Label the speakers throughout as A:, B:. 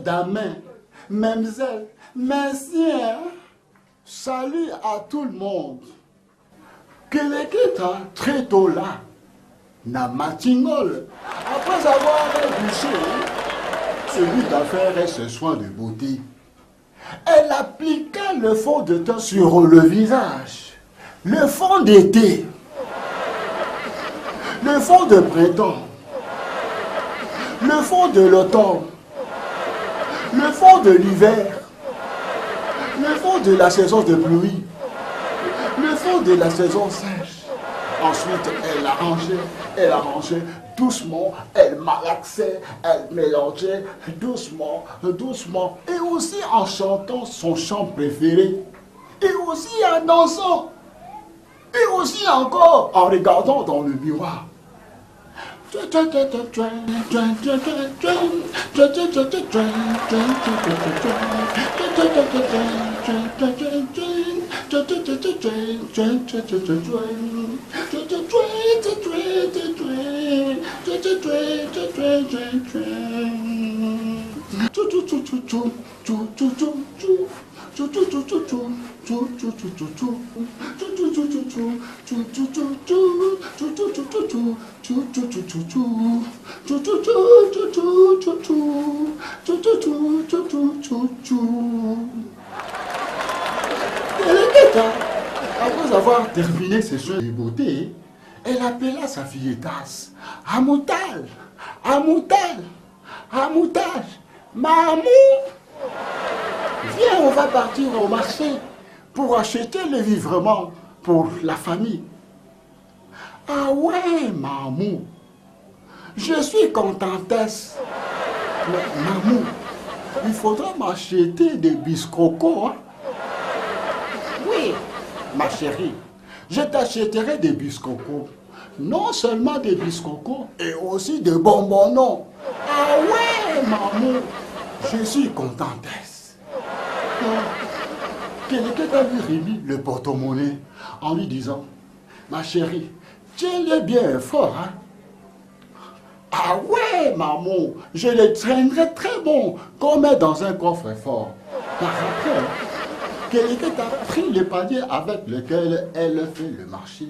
A: dames, mesdemoiselles, messieurs, salut à tout le monde. Keleketa très tôt là, na matingole, après avoir bouché celui d'affaires et ce soin de beauté, elle appliqua le fond de teint sur le visage, le fond d'été, le fond de printemps, le fond de l'automne, le fond de l'hiver, le fond de la saison de pluie, le fond de la saison sèche. Ensuite, elle arrangeait doucement, elle malaxait, elle mélangeait doucement, doucement. Et aussi en chantant son chant préféré. Et aussi en dansant. Et aussi encore en regardant dans le miroir. Après avoir terminé ses soins de beauté, elle appela sa filletasse. Amoutal, Amoutal, Amoutal, Mamou, viens, on va partir au marché pour acheter les vivrements pour la famille. Ah ouais, Mamou, je suis contentesse. Mais Mamou, il faudra m'acheter des biscocos. Hein? Oui, ma chérie, je t'achèterai des biscocos. Non seulement des biscocos, et aussi des bonbons. Ah ouais, Mamou, je suis contentesse. Quelqu'un lui remis le porte-monnaie en lui disant, ma chérie, tiens-le bien fort, hein? Ah ouais, maman, je le traînerai très bon, comme dans un coffre fort. Par après, quelqu'un a pris le panier avec lequel elle fait le marché.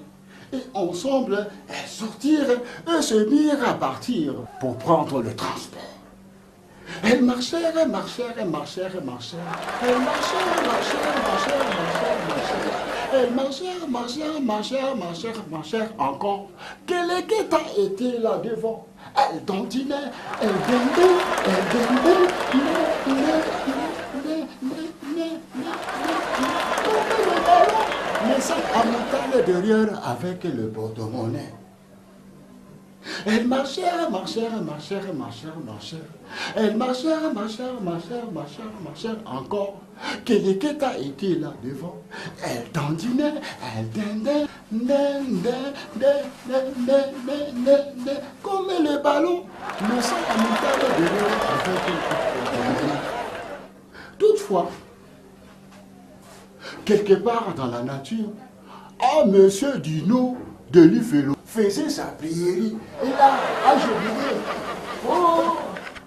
A: Et ensemble, elles sortirent et se mirent à partir pour prendre le transport. Elles marchèrent. Elles marchèrent encore. Quelqu'un était là devant. Elle dandinait, elle dindait, mais ça Amoutal derrière avec le porte-monnaie. Elles marchèrent. Elles marchèrent encore. Quelqu'un était là devant. Elle dandinait, elle dindait, comme le ballon. Mais ça Amoutal derrière avec le porte-monnaie. Toutefois, quelque part dans la nature, un monsieur Dino de l'Ifelo faisait sa prière et là, agenouillé. Oh,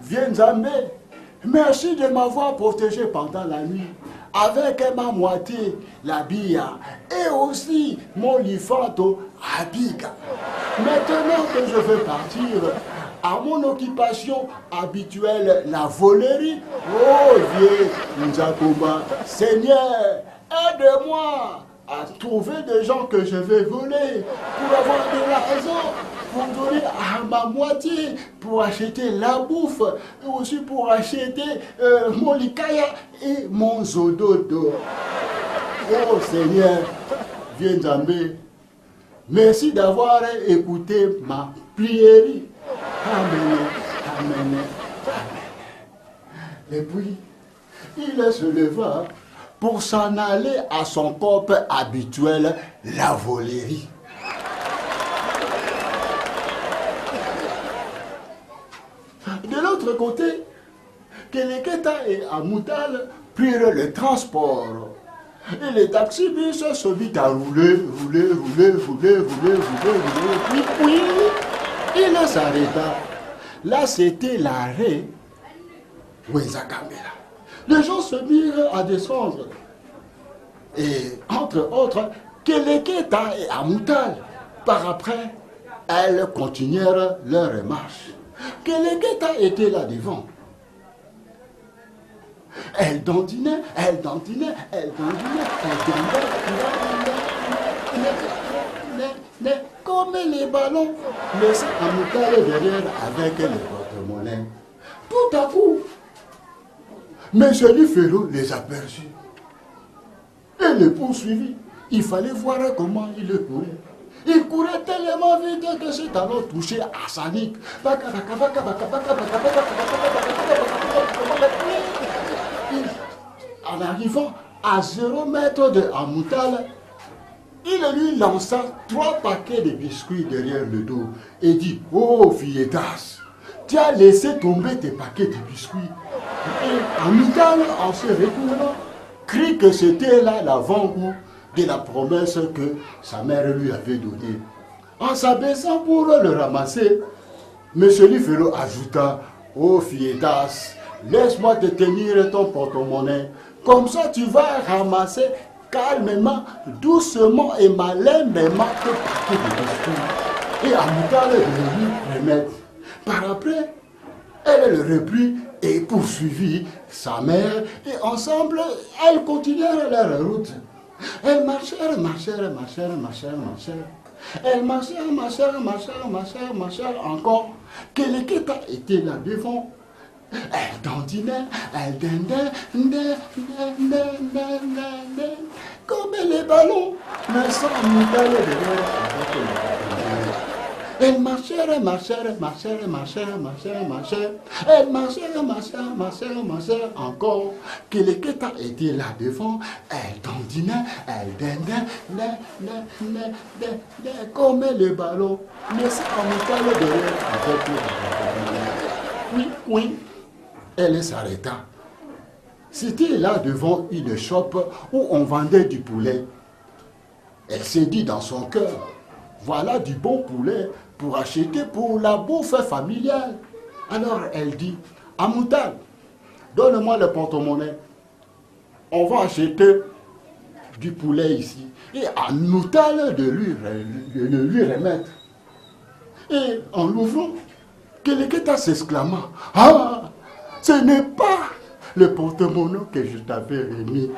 A: viens Zambé, merci de m'avoir protégé pendant la nuit avec ma moitié, la bia, et aussi mon lifanto, Abiga. Maintenant que je veux partir à mon occupation habituelle, la volerie, oh vieux Nzakoma, Seigneur, aide-moi à trouver des gens que je vais voler pour avoir de l'argent, pour donner à ma moitié, pour acheter la bouffe, et aussi pour acheter mon likaya et mon zododo. Oh Seigneur, viens Zambé, merci d'avoir écouté ma prière. Amen, amen, amen. Et puis, il se leva pour s'en aller à son corps habituel, la volerie. De l'autre côté, Keleketa et Amoutal prirent le transport. Et le taxibus se mit à rouler. Puis, il s'arrêta. Là, c'était l'arrêt Wenzakamela. Les gens se mirent à descendre. Et entre autres, Keleketa et Amutal. Par après, elles continuèrent leur marche. Keleketa était là devant. Elle dandinait, elle dandinait, elle dandinait, elle dandinait, comme les ballons, laissant Amutal derrière avec les porte-monnaies. Tout à coup, M. Lifelo les aperçut et les poursuivit. Il fallait voir comment il le courait. Il courait tellement vite que ses talons touchaient à sa nuque. En arrivant à 0 mètre de Amutal, il lui lança 3 paquets de biscuits derrière le dos et dit: oh filletas, tu as laissé tomber tes paquets de biscuits. Et Amutal, en se retournant, crie que c'était là l'avant-goût de la promesse que sa mère lui avait donnée. En s'abaissant pour le ramasser, M. Lifelo ajouta: oh filletas, laisse-moi te tenir ton porte-monnaie. Comme ça, tu vas ramasser calmement, doucement et malainement tes paquets de biscuits. Et Amutal le lui remettre. Par après, elle le reprit et poursuivit sa mère. Et ensemble, elles continuèrent leur route. Elles marchèrent. Elles marchèrent encore. Keleketa était là devant. Elle dandinait, elle dindait, comme les ballons, mais sans Amutal derrière avec les ballons. Elles marchèrent. Elles marchèrent encore. Keleketa était là devant. Elle dandinait, elle dindait, comme les ballons, mais sans Amutal derrière avec les ballons. Oui. Elle s'arrêta. C'était là devant une shop où on vendait du poulet. Elle s'est dit dans son cœur: voilà du bon poulet pour acheter pour la bouffe familiale. Alors elle dit: Amutal, donne-moi le porte-monnaie. On va acheter du poulet ici. Et Amutal de lui remettre. Et en l'ouvrant, Keleketa s'exclama: ah, ce n'est pas le porte-monnaie que je t'avais remis.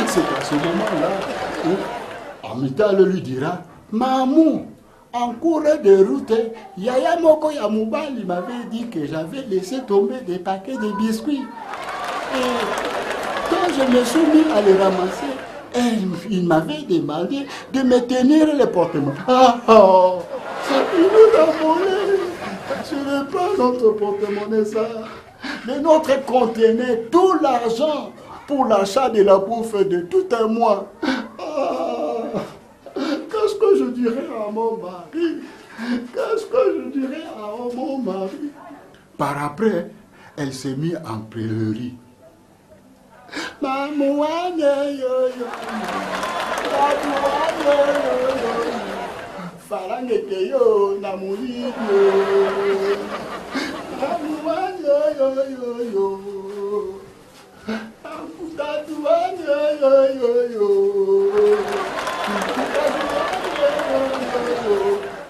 A: C'est à ce moment-là où Amutal lui dira: Mamou, en cours de route, Yaya Moko Yamoubali m'avait dit que j'avais laissé tomber des paquets de biscuits. Et quand je me suis mis à les ramasser, il m'avait demandé de me tenir le porte-monnaie. C'est une d'abonner. Ce n'est pas notre porte-monnaie, ça. Mais notre contenait tout l'argent pour l'achat de la bouffe de tout un mois. Qu'est-ce que je dirais à mon mari? Qu'est-ce que je dirais à mon mari? Par après, elle s'est mise en pleurerie. Farangekeyo na mulido.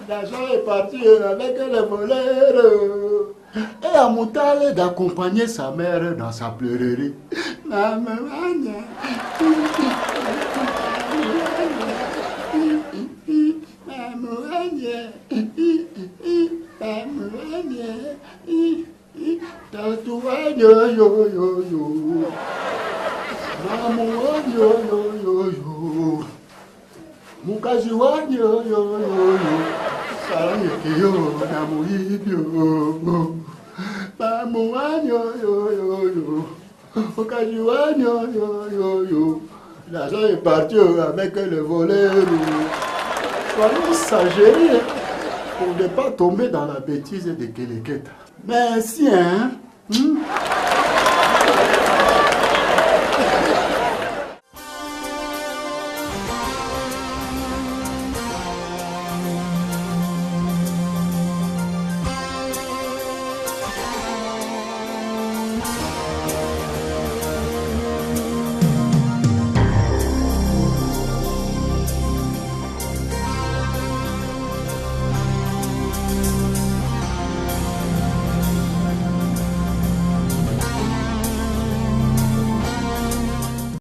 A: L'argent est parti avec les voleurs. Et Amutal d'accompagner sa mère dans sa pleurerie. Mukazi wanyo yo Sarangekeyo na muhibyo. Mamu wanyo yo Mukazi wanyo yo. L'argent est parti avec le voleur. Soyons sagés pour ne pas tomber dans la bêtise de Keleketa. Merci, hein.